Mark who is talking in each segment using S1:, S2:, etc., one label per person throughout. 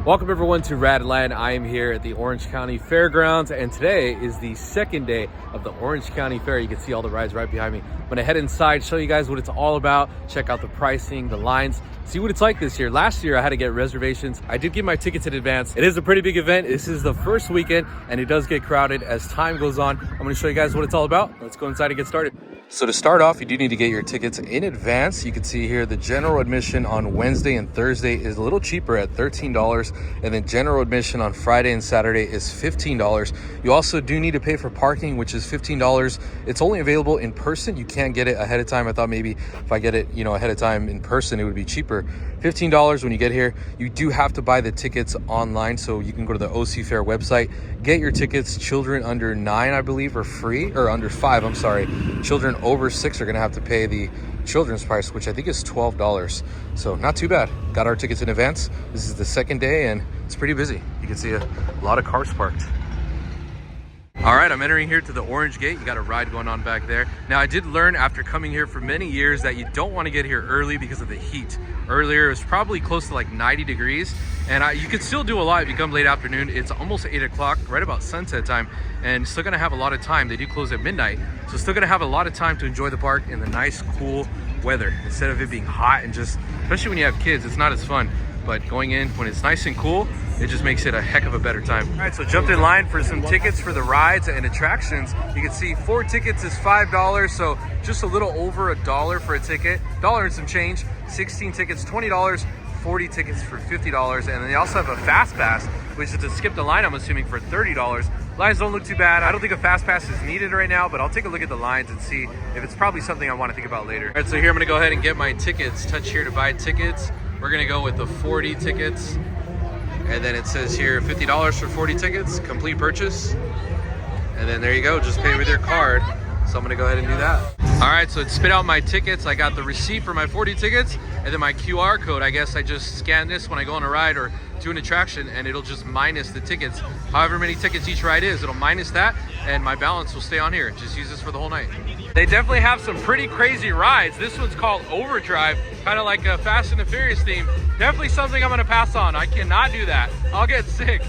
S1: Welcome everyone to Radland. I am here at the Orange County Fairgrounds, and today is the second day of the Orange County Fair. You can see all the rides right behind me. I'm gonna head inside, show you guys what it's all about, check out the pricing, the lines, see what it's like this year. Last year I had to get reservations. I did get my tickets in advance. It is a pretty big event. This is the first weekend and it does get crowded as time goes on. I'm gonna show you guys what it's all about. Let's go inside and get started. So to start off, you do need to get your tickets in advance. You can see here the general admission on Wednesday and Thursday is a little cheaper at $13, and then general admission on Friday and Saturday is $15. You also do need to pay for parking, which is $15. It's only available in person. You can't get it ahead of time. I thought maybe if I get it, ahead of time in person, it would be cheaper. $15 when you get here. You do have to buy the tickets online, so you can go to the OC Fair website, get your tickets. Children under 9, I believe, are free, or under 5, I'm sorry. Children over 6 are gonna have to pay the children's price, which I think is $12. So not too bad. Got our tickets in advance. This is the second day and it's pretty busy. You can see a lot of cars parked. All right, I'm entering here to the Orange Gate. You got a ride going on back there. Now, I did learn after coming here for many years that you don't want to get here early because of the heat. Earlier, it was probably close to like 90 degrees, and you could still do a lot if you come late afternoon. It's almost 8 o'clock, right about sunset time, and still gonna have a lot of time. They do close at midnight, so still gonna have a lot of time to enjoy the park in the nice, cool weather instead of it being hot and just, especially when you have kids, it's not as fun. But going in when it's nice and cool, it just makes it a heck of a better time. All right, so jumped in line for some tickets for the rides and attractions. You can see 4 tickets is $5, so just a little over $1 for a ticket. $1 and some change. 16 tickets, $20. 40 tickets for $50. And then they also have a fast pass, which is to skip the line, I'm assuming, for $30. Lines don't look too bad. I don't think a fast pass is needed right now, but I'll take a look at the lines and see if it's probably something I want to think about later. All right, so here I'm gonna go ahead and get my tickets. Touch here to buy tickets. We're gonna go with the 40 tickets. And then it says here $50 for 40 tickets, complete purchase. And then there you go, just pay with your card. So I'm gonna go ahead and do that. All right, so it spit out my tickets. I got the receipt for my 40 tickets and then my QR code. I guess I just scan this when I go on a ride or to an attraction and it'll just minus the tickets. However many tickets each ride is, it'll minus that and my balance will stay on here. Just use this for the whole night. They definitely have some pretty crazy rides. This one's called Overdrive, kind of like a Fast and the Furious theme. Definitely something I'm gonna pass on. I cannot do that. I'll get sick.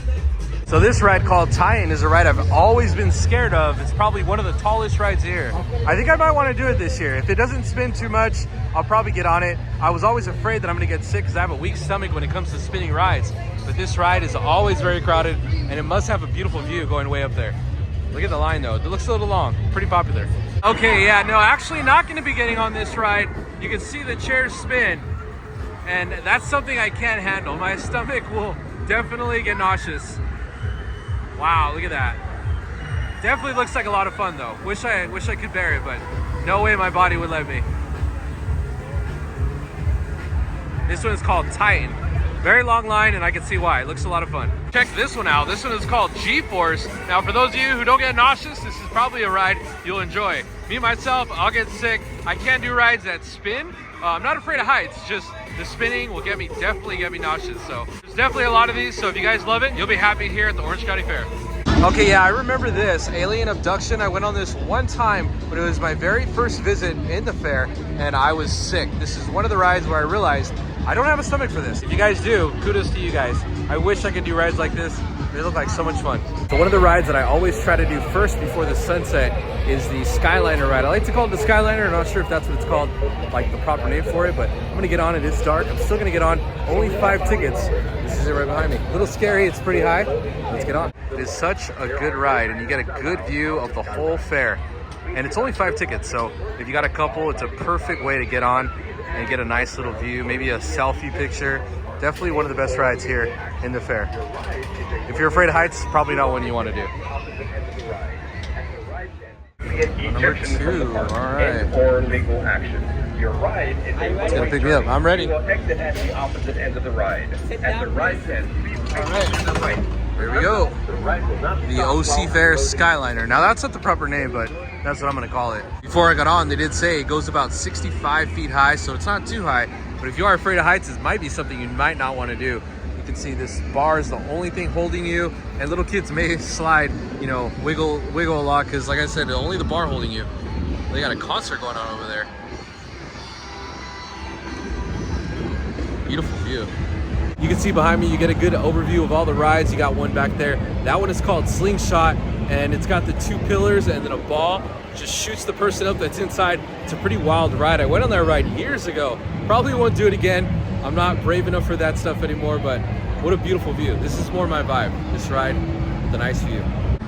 S1: So this ride called Titan is a ride I've always been scared of. It's probably one of the tallest rides here. I think I might want to do it this year. If it doesn't spin too much, I'll probably get on it. I was always afraid that I'm gonna get sick because I have a weak stomach when it comes to spinning rides. But this ride is always very crowded and it must have a beautiful view going way up there. Look at the line though, it looks a little long, pretty popular. Okay, yeah, no, actually not gonna be getting on this ride. You can see the chairs spin and that's something I can't handle. My stomach will definitely get nauseous. Wow, look at that. Definitely looks like a lot of fun though. Wish I could bear it, but no way my body would let me. This one is called Titan. Very long line and I can see why. It looks a lot of fun. Check this one out. This one is called G-Force. Now for those of you who don't get nauseous, this is probably a ride you'll enjoy. Me, myself, I'll get sick. I can't do rides that spin. I'm not afraid of heights, just the spinning will definitely get me nauseous. So there's definitely a lot of these. So if you guys love it, you'll be happy here at the Orange County Fair. Okay, yeah, I remember this, Alien Abduction. I went on this one time, but it was my very first visit in the fair and I was sick. This is one of the rides where I realized I don't have a stomach for this. If you guys do, kudos to you guys. I wish I could do rides like this. They look like so much fun. So one of the rides that I always try to do first before the sunset is the Skyliner ride. I like to call it the Skyliner. I'm not sure if that's what it's called, like the proper name for it, but I'm gonna get on it. It's dark. I'm still gonna get on. Only 5 tickets. This is it right behind me. A little scary. It's pretty high. Let's get on. It is such a good ride and you get a good view of the whole fair. And it's only 5 tickets, so if you got a couple, it's a perfect way to get on and get a nice little view, maybe a selfie picture. Definitely one of the best rides here in the fair. If you're afraid of heights, probably not one you want to do. Number 2, all right.
S2: Or legal action. Your ride is
S1: It's gonna pick me up. I'm ready.
S2: You will exit at the opposite end of the ride. At the right end, please to the right.
S1: Here we go. The OC Fair Skyliner. Now that's not the proper name, but that's what I'm gonna call it. Before I got on, they did say it goes about 65 feet high, so it's not too high. But if you are afraid of heights, this might be something you might not want to do. You can see this bar is the only thing holding you, and little kids may slide, wiggle a lot, because like I said, only the bar holding you. They got a concert going on over there. Beautiful view. You can see behind me, you get a good overview of all the rides. You got one back there. That one is called Slingshot, and it's got the 2 pillars and then a ball. Just shoots the person up that's inside. It's a pretty wild ride. I went on that ride years ago. Probably won't do it again. I'm not brave enough for that stuff anymore, but what a beautiful view. This is more my vibe, this ride with a nice view.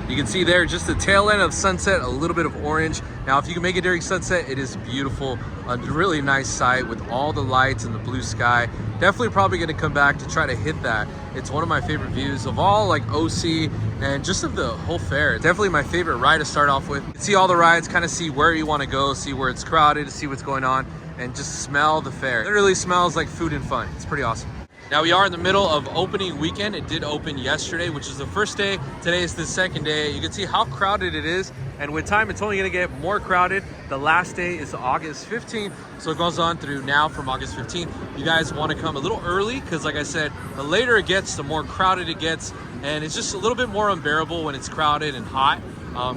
S1: You can see there just the tail end of sunset, a little bit of orange. Now, if you can make it during sunset, it is beautiful. A really nice sight with all the lights and the blue sky. Definitely probably gonna come back to try to hit that. It's one of my favorite views of all like OC and just of the whole fair. Definitely my favorite ride to start off with. You can see all the rides, kind of see where you wanna go, see where it's crowded, see what's going on, and just smell the fair. It literally smells like food and fun. It's pretty awesome. Now we are in the middle of opening weekend. It did open yesterday, which is the first day. Today is the second day. You can see how crowded it is. And with time, it's only gonna get more crowded. The last day is August 15th. So it goes on through now from August 15th. You guys wanna come a little early because like I said, the later it gets, the more crowded it gets. And it's just a little bit more unbearable when it's crowded and hot.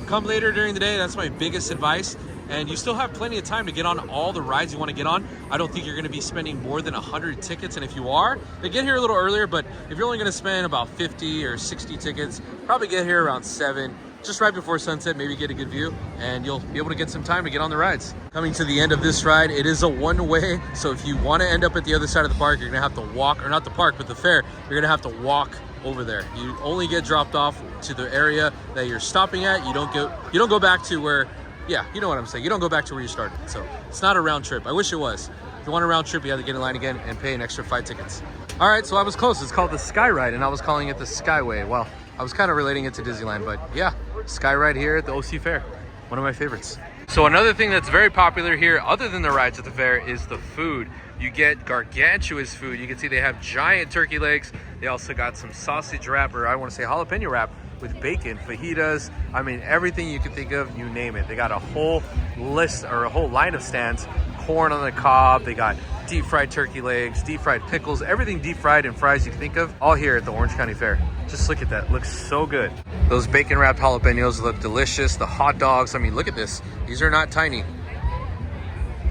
S1: Come later during the day, that's my biggest advice. And you still have plenty of time to get on all the rides you want to get on. I don't think you're going to be spending more than 100 tickets, and if you are, then get here a little earlier. But if you're only going to spend about 50 or 60 tickets, probably get here around 7, just right before sunset, maybe get a good view, and you'll be able to get some time to get on the rides. Coming to the end of this ride, it is a one-way, so if you want to end up at the other side of the park, you're going to have to walk, or not the park, but the fair, you're going to have to walk over there. You only get dropped off to the area that you're stopping at. You don't go back to where, yeah, you know what I'm saying. You don't go back to where you started. So it's not a round trip. I wish it was. If you want a round trip, you have to get in line again and pay an extra 5 tickets. All right, so I was close. It's called the Sky Ride, and I was calling it the Skyway. Well, I was kind of relating it to Disneyland, but yeah, Sky Ride here at the OC Fair. One of my favorites. So another thing that's very popular here, other than the rides at the fair, is the food. You get gargantuous food. You can see they have giant turkey legs. They also got some sausage wrap, or I want to say jalapeno wrap, with bacon, fajitas. I mean, everything you can think of, you name it. They got a whole list or a whole line of stands. Corn on the cob. They got deep fried turkey legs, deep fried pickles, everything deep fried and fries you can think of, all here at the Orange County Fair. Just look at that. Looks so good. Those bacon wrapped jalapenos look delicious. The hot dogs, I mean, look at this. These are not tiny.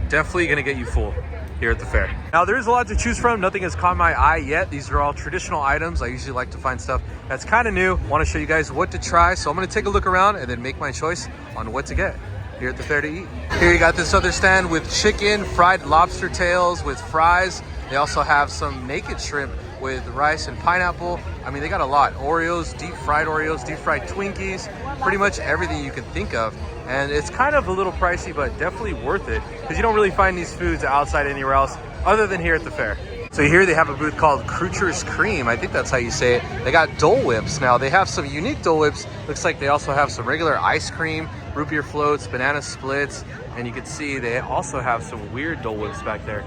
S1: Definitely gonna get you full here at the fair. Now there is a lot to choose from. Nothing has caught my eye yet. These are all traditional items. I usually like to find stuff that's kind of new. Want to show you guys what to try. So I'm going to take a look around and then make my choice on what to get here at the fair to eat. Here you got this other stand with chicken, fried lobster tails with fries. They also have some naked shrimp with rice and pineapple. I mean, they got a lot. Oreos, deep fried Twinkies, pretty much everything you can think of. And it's kind of a little pricey, but definitely worth it because you don't really find these foods outside anywhere else other than here at the fair. So here they have a booth called Krucher's Cream. I think that's how you say it. They got Dole Whips. Now they have some unique Dole Whips. Looks like they also have some regular ice cream, root beer floats, banana splits. And you can see they also have some weird Dole Whips back there.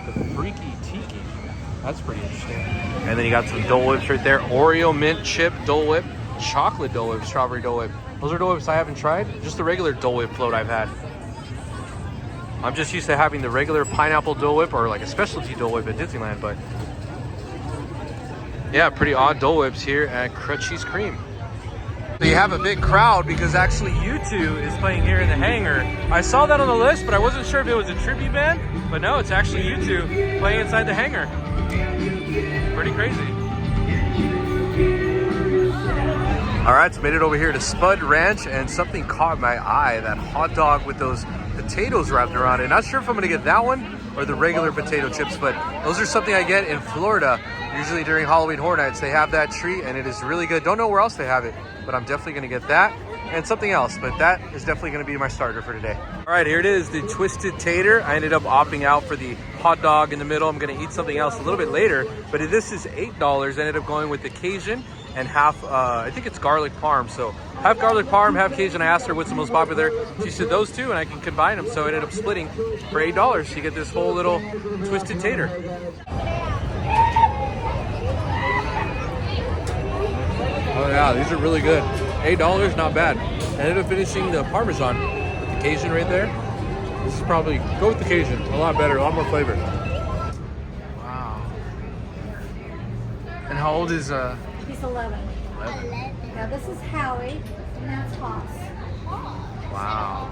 S1: The Freaky Tiki. That's pretty interesting. And then you got some Dole Whips right there. Oreo mint chip Dole Whip, chocolate Dole Whip, strawberry Dole Whip. Those are Dole Whips I haven't tried. Just the regular Dole Whip float I've had. I'm just used to having the regular pineapple Dole Whip or like a specialty Dole Whip at Disneyland, but yeah, pretty odd Dole Whips here at Krucher's Cream. So you have a big crowd because actually U2 is playing here in the hangar. I saw that on the list, but I wasn't sure if it was a tribute band, but no, it's actually U2 playing inside the hangar. Pretty crazy. All right, so made it over here to Spud Ranch, and something caught my eye, that hot dog with those potatoes wrapped around it. Not sure if I'm gonna get that one or the regular potato chips, but those are something I get in Florida. Usually during Halloween Horror Nights, they have that treat and it is really good. Don't know where else they have it, but I'm definitely gonna get that and something else, but that is definitely gonna be my starter for today. All right, here it is, the Twisted Tater. I ended up opting out for the hot dog in the middle. I'm gonna eat something else a little bit later, but this is $8. I ended up going with the Cajun and half, I think it's garlic parm. So half garlic parm, half Cajun. I asked her what's the most popular. She said those two, and I can combine them. So I ended up splitting for $8. You get this whole little Twisted Tater. Oh yeah, these are really good. $8, not bad. I ended up finishing the Parmesan with the Cajun right there. This is probably, go with the Cajun. A lot better, a lot more flavor. Wow. And how old is
S3: He's 11.
S1: 11.
S3: Now this is Howie, and that's Haas.
S1: Wow.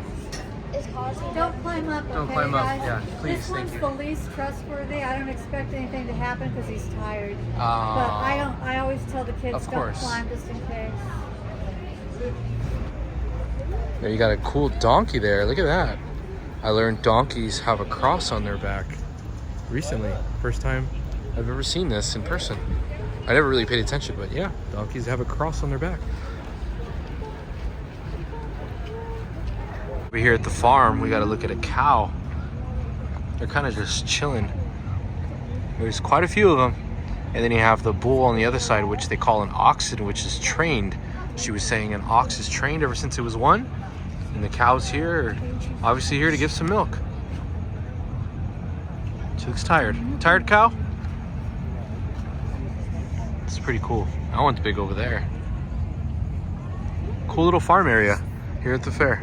S3: Don't climb up,
S1: Don't
S3: okay,
S1: climb up,
S3: guys?
S1: yeah, please,
S3: This
S1: thank
S3: one's
S1: you.
S3: the least trustworthy. I don't expect anything to happen because he's tired. But
S1: Ah.
S3: I always tell the kids
S1: Of
S3: don't
S1: course.
S3: climb just in case.
S1: There you got a cool donkey there. Look at that. I learned donkeys have a cross on their back recently. First time I've ever seen this in person. I never really paid attention, but yeah, donkeys have a cross on their back. Over here at the farm, we got to look at a cow. They're kind of just chilling. There's quite a few of them. And then you have the bull on the other side, which they call an oxen, which is trained. She was saying an ox is trained ever since it was one. And the cows here are obviously here to give some milk. She looks tired. Tired cow? It's pretty cool. That one's big over there. Cool little farm area here at the fair.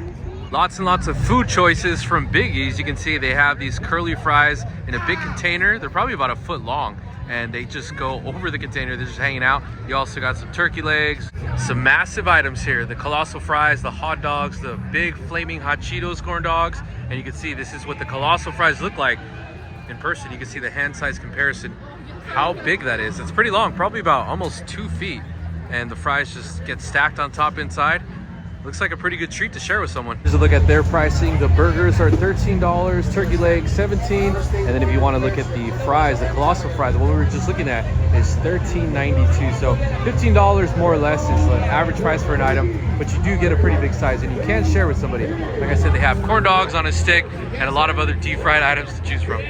S1: Lots and lots of food choices from Biggie's. You can see they have these curly fries in a big container. They're probably about a foot long, and they just go over the container. They're just hanging out. You also got some turkey legs, some massive items here. The colossal fries, the hot dogs, the big flaming hot Cheetos corn dogs. And you can see this is what the colossal fries look like in person. You can see the hand size comparison, how big that is. It's pretty long, probably about almost 2 feet. And the fries just get stacked on top inside. Looks like a pretty good treat to share with someone. Here's a look at their pricing. The burgers are $13, turkey legs $17, and then if you want to look at the fries, the colossal fries, what we were just looking at is $13.92. So $15 more or less is the average price for an item, but you do get a pretty big size, and you can share with somebody. Like I said, they have corn dogs on a stick and a lot of other deep fried items to choose from.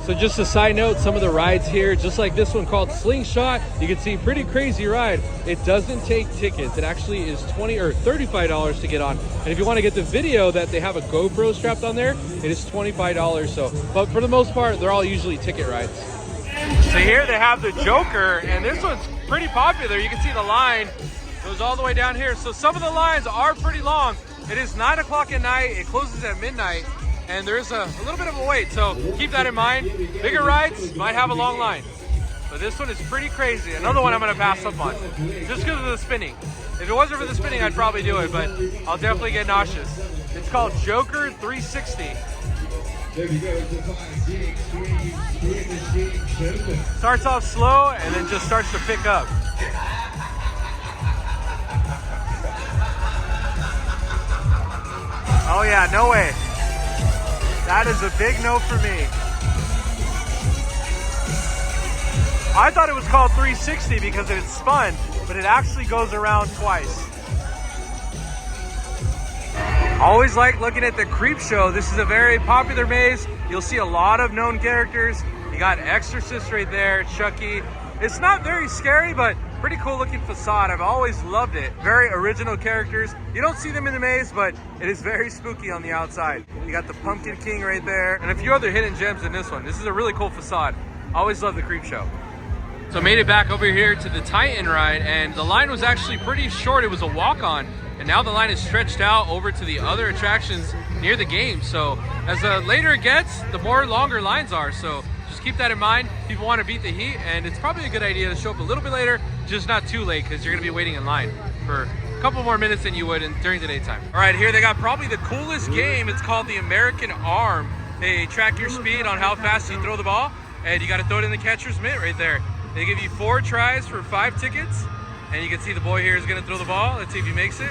S1: So just a side note, some of the rides here, just like this one called Slingshot, you can see pretty crazy ride. It doesn't take tickets. It actually is $20 or $35 to get on. And if you want to get the video that they have a GoPro strapped on there, it is $25. So, but for the most part, they're all usually ticket rides. So here they have the Joker, and this one's pretty popular. You can see the line goes all the way down here. So some of the lines are pretty long. It is 9 o'clock at night. It closes at midnight. And there's a little bit of a wait, so keep that in mind. Bigger rides might have a long line, but this one is pretty crazy. Another one I'm gonna pass up on, just because of the spinning. If it wasn't for the spinning, I'd probably do it, but I'll definitely get nauseous. It's called Joker 360. Starts off slow and then just starts to pick up. Oh yeah, no way. That is a big no for me. I thought it was called 360 because it spun, but it actually goes around twice. Always like looking at the Creep Show. This is a very popular maze. You'll see a lot of known characters. You got Exorcist right there, Chucky. It's not very scary, but pretty cool looking facade. I've always loved it. Very original characters. You don't see them in the maze, but it is very spooky on the outside. You got the Pumpkin King right there, and a few other hidden gems in this one. This is a really cool facade. Always love the Creep Show. So made it back over here to the Titan ride, and the line was actually pretty short. It was a walk-on, and now the line is stretched out over to the other attractions near the game. So as later it gets, the more longer lines are. So just keep that in mind. People want to beat the heat, and it's probably a good idea to show up a little bit later, just not too late, because you're going to be waiting in line for a couple more minutes than you would during the daytime. All right, here they got probably the coolest game. It's called the American Arm. They track your speed on how fast you throw the ball, and you got to throw it in the catcher's mitt right there. They give you 4 tries for 5 tickets, and you can see the boy here is going to throw the ball. Let's see if he makes it.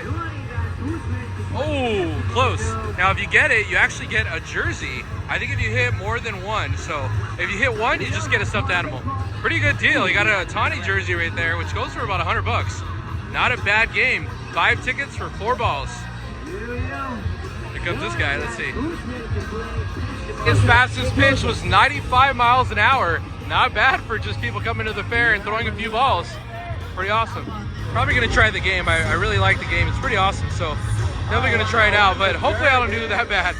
S1: Oh, close. Now, if you get it, you actually get a jersey. I think if you hit more than one. So if you hit one, you just get a stuffed animal. Pretty good deal. You got a Tawny jersey right there, which goes for about $100. Not a bad game. 5 tickets for 4 balls. Here comes this guy. Let's see. His fastest pitch was 95 miles an hour. Not bad for just people coming to the fair and throwing a few balls. Pretty awesome. Probably gonna try the game. I really like the game. It's pretty awesome. So definitely gonna try it out, but hopefully I don't do that bad.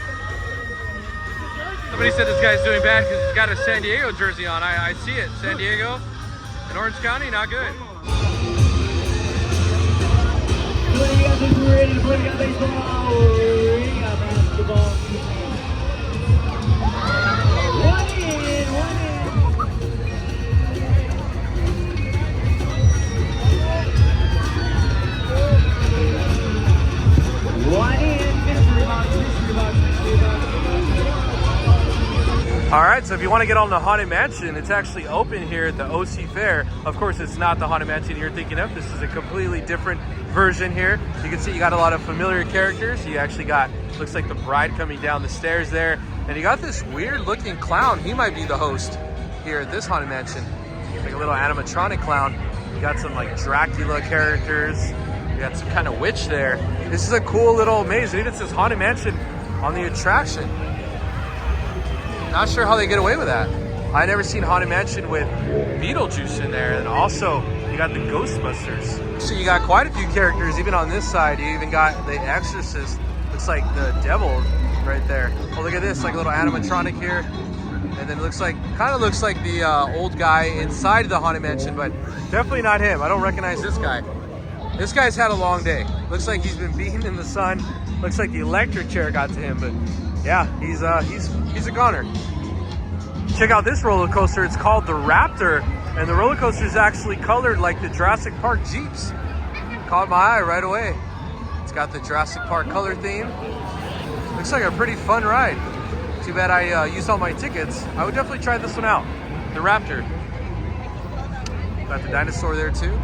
S1: Somebody said this guy's doing bad because he's got a San Diego jersey on. I see it. San Diego in Orange County, not good.
S4: Ready to play baseball. We got basketball. One in. One in. Mystery box.
S1: So if you want to get on the Haunted Mansion, it's actually open here at the OC Fair. Of course, it's not the Haunted Mansion you're thinking of. This is a completely different version here. You can see you got a lot of familiar characters. You actually got, looks like the bride coming down the stairs there. And you got this weird looking clown. He might be the host here at this Haunted Mansion. Like a little animatronic clown. You got some like Dracula characters. You got some kind of witch there. This is a cool little maze. It even says Haunted Mansion on the attraction. Not sure how they get away with that. I never seen Haunted Mansion with Beetlejuice in there, and also you got the Ghostbusters. So you got quite a few characters, even on this side. You even got the Exorcist. Looks like the devil right there. Oh, look at this, like a little animatronic here. And then it looks like, kind of looks like the old guy inside the Haunted Mansion, but definitely not him. I don't recognize this guy. This guy's had a long day. Looks like he's been beaten in the sun. Looks like the electric chair got to him, but yeah, he's a goner. Check out this roller coaster. It's called the Raptor, and the roller coaster is actually colored like the Jurassic Park Jeeps. Caught my eye right away. It's got the Jurassic Park color theme. Looks like a pretty fun ride. Too bad I used all my tickets. I would definitely try this one out. The Raptor. Got the dinosaur there too.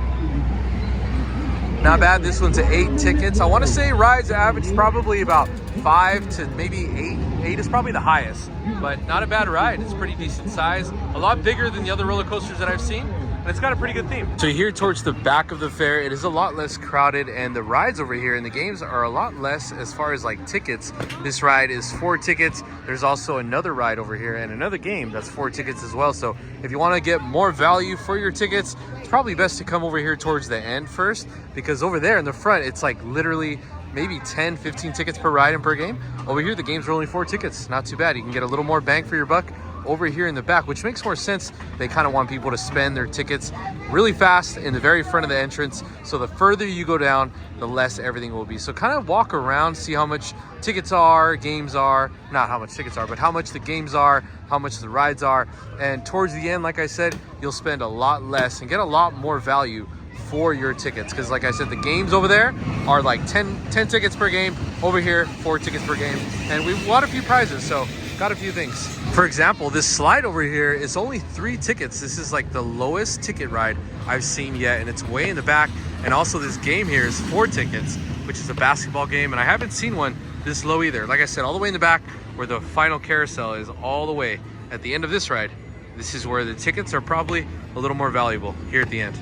S1: Not bad. This one's at 8 tickets. I want to say rides average probably about 5 to maybe 8. 8 is probably the highest, but not a bad ride. It's pretty decent size. A lot bigger than the other roller coasters that I've seen. And it's got a pretty good theme. So here towards the back of the fair, it is a lot less crowded, and the rides over here and the games are a lot less as far as like tickets. This ride is 4 tickets. There's also another ride over here and another game that's 4 tickets as well. So if you want to get more value for your tickets, it's probably best to come over here towards the end first, because over there in the front, it's like literally maybe 10, 15 tickets per ride and per game. Over here, the games are only 4 tickets. Not too bad. You can get a little more bang for your buck over here in the back, which makes more sense. They kind of want people to spend their tickets really fast in the very front of the entrance. So the further you go down, the less everything will be. So kind of walk around, see how much tickets are, games are, not how much tickets are, but how much the games are, how much the rides are. And towards the end, like I said, you'll spend a lot less and get a lot more value for your tickets, because like I said, the games over there are like 10 tickets per game. Over here, 4 tickets per game, and we've won a few prizes, so got a few things. For example, this slide over here is only 3 tickets. This is like the lowest ticket ride I've seen yet, and it's way in the back. And also this game here is 4 tickets, which is a basketball game, and I haven't seen one this low either. Like I said, all the way in the back where the final carousel is, all the way at the end of this ride. This is where the tickets are probably a little more valuable here at the end.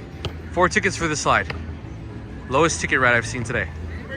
S1: 4 tickets for the slide. Lowest ticket ride I've seen today.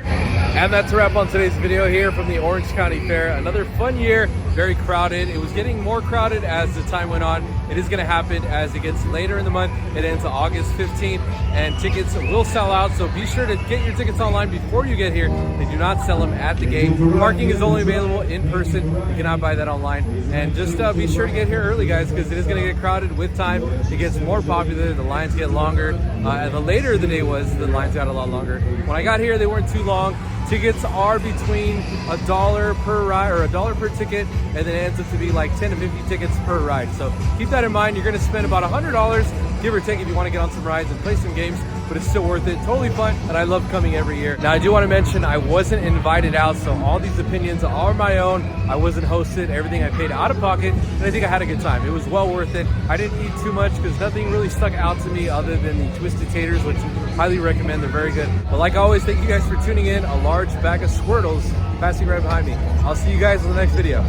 S1: And that's a wrap on today's video here from the Orange County Fair. Another fun year, very crowded. It was getting more crowded as the time went on. It is gonna happen as it gets later in the month. It ends August 15th, and tickets will sell out, so be sure to get your tickets online before you get here. They do not sell them at the gate. Parking is only available in person. You cannot buy that online. And just be sure to get here early, guys, because it is gonna get crowded with time. It gets more popular, the lines get longer. And the later the day was, the lines got a lot longer. When I got here, they weren't too long. Tickets are between $1 per ride, or $1 per ticket, and then it ends up to be like 10 to 50 tickets per ride. So keep that in mind. You're gonna spend about $100, give or take, if you wanna get on some rides and play some games, but it's still worth it. Totally fun, and I love coming every year. Now, I do wanna mention I wasn't invited out, so all these opinions are my own. I wasn't hosted. Everything I paid out of pocket, and I think I had a good time. It was well worth it. I didn't eat too much because nothing really stuck out to me other than the Twisted Taters, which I highly recommend. They're very good. But like always, thank you guys for tuning in. A large bag of Squirtles passing right behind me. I'll see you guys in the next video.